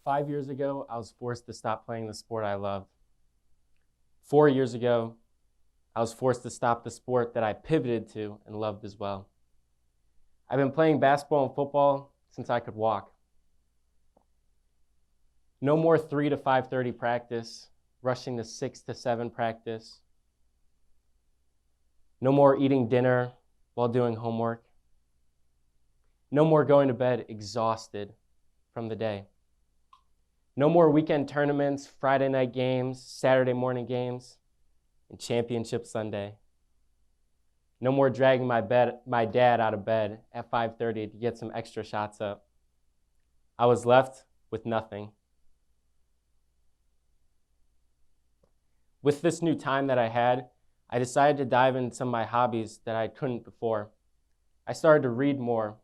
5 years ago, I was forced to stop playing the sport I loved. 4 years ago, I was forced to stop the sport that I pivoted to and loved as well. I've been playing basketball and football since I could walk. No more 3 to 5:30 practice, rushing to 6 to 7 practice. No more eating dinner while doing homework. No more going to bed exhausted from the day. No more weekend tournaments, Friday night games, Saturday morning games, and championship Sunday. No more dragging my dad out of bed at 5:30 to get some extra shots up. I was left with nothing. With this new time that I had, I decided to dive into some of my hobbies that I couldn't before. I started to read more,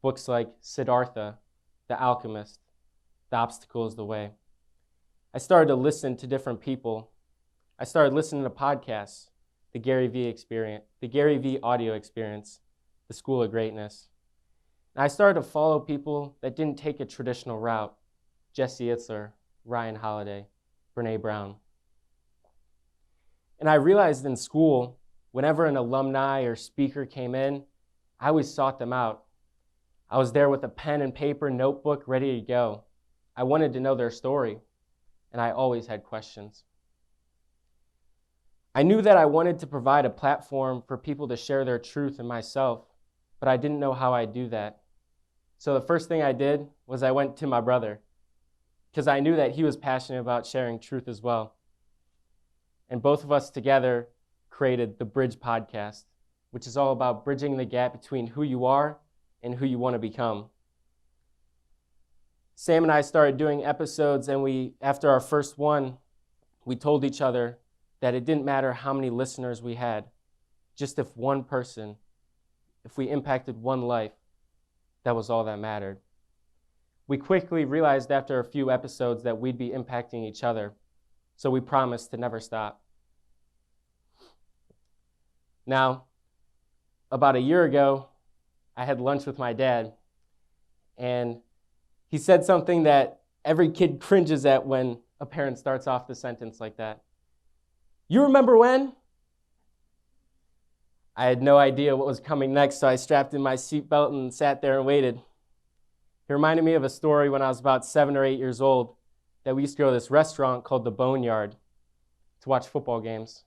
books like Siddhartha, The Alchemist, The Obstacle is the Way. I started to listen to different people. I started listening to podcasts, the Gary V audio experience, The School of Greatness. And I started to follow people that didn't take a traditional route, Jesse Itzler, Ryan Holiday, Brene Brown. And I realized in school, whenever an alumni or speaker came in, I always sought them out. I was there with a pen and paper, notebook, ready to go. I wanted to know their story, and I always had questions. I knew that I wanted to provide a platform for people to share their truth and myself, but I didn't know how I'd do that. So the first thing I did was I went to my brother, because I knew that he was passionate about sharing truth as well. And both of us together created the Bridge podcast, which is all about bridging the gap between who you are and who you want to become. Sam and I started doing episodes, and after our first one, we told each other that it didn't matter how many listeners we had, just if we impacted one life, that was all that mattered. We quickly realized after a few episodes that we'd be impacting each other, so we promised to never stop. Now, about a year ago, I had lunch with my dad, and he said something that every kid cringes at when a parent starts off the sentence like that. "You remember when?" I had no idea what was coming next, so I strapped in my seatbelt and sat there and waited. He reminded me of a story when I was about 7 or 8 years old that we used to go to this restaurant called the Boneyard to watch football games.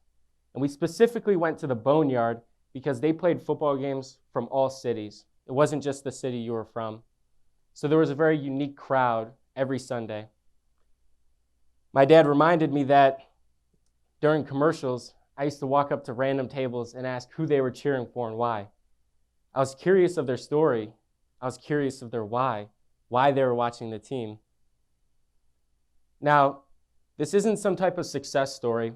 And we specifically went to the Boneyard because they played football games from all cities. It wasn't just the city you were from. So there was a very unique crowd every Sunday. My dad reminded me that during commercials, I used to walk up to random tables and ask who they were cheering for and why. I was curious of their story. I was curious of their why they were watching the team. Now, this isn't some type of success story.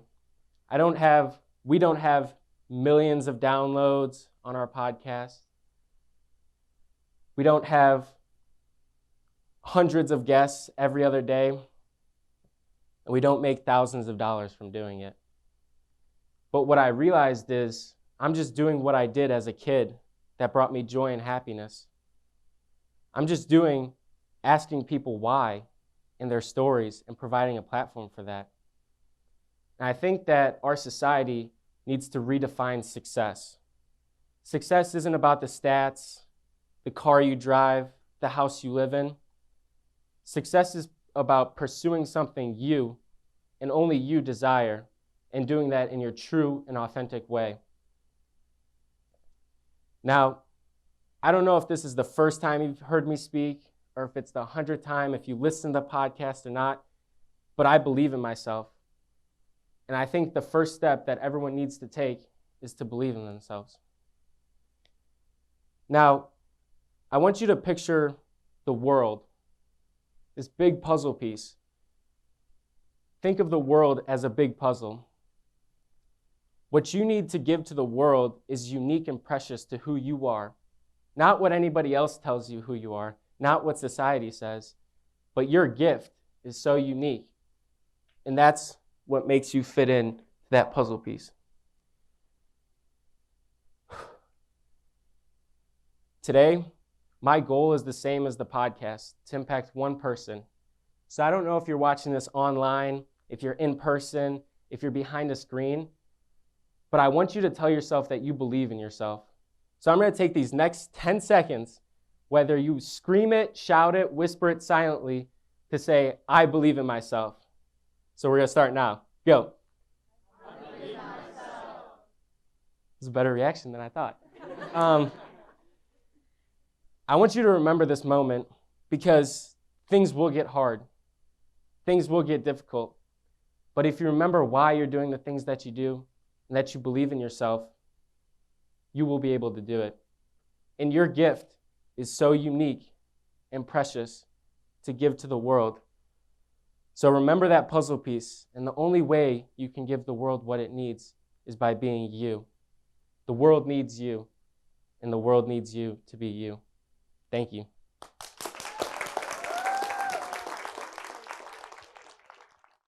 We don't have millions of downloads on our podcast. We don't have hundreds of guests every other day. And we don't make thousands of dollars from doing it. But what I realized is I'm just doing what I did as a kid that brought me joy and happiness. I'm just asking people why in their stories and providing a platform for that. And I think that our society needs to redefine success. Success isn't about the stats, the car you drive, the house you live in. Success is about pursuing something you and only you desire and doing that in your true and authentic way. Now, I don't know if this is the first time you've heard me speak or if it's the 100th time, if you listen to the podcast or not, but I believe in myself. And I think the first step that everyone needs to take is to believe in themselves. Now, I want you to picture the world, this big puzzle piece. Think of the world as a big puzzle. What you need to give to the world is unique and precious to who you are, not what anybody else tells you who you are, not what society says, but your gift is so unique. And that's what makes you fit in to that puzzle piece. Today, my goal is the same as the podcast, to impact one person, So I don't know if you're watching this online, if you're in person, if you're behind a screen, but I want you to tell yourself that you believe in yourself. So I'm going to take these next 10 seconds, whether you scream it, shout it, whisper it silently, to say, I believe in myself. So we're going to start now. Go. I believe in myself. It's a better reaction than I thought. I want you to remember this moment because things will get hard. Things will get difficult. But if you remember why you're doing the things that you do and that you believe in yourself, you will be able to do it. And your gift is so unique and precious to give to the world. So remember that puzzle piece, and the only way you can give the world what it needs is by being you. The world needs you, and the world needs you to be you. Thank you.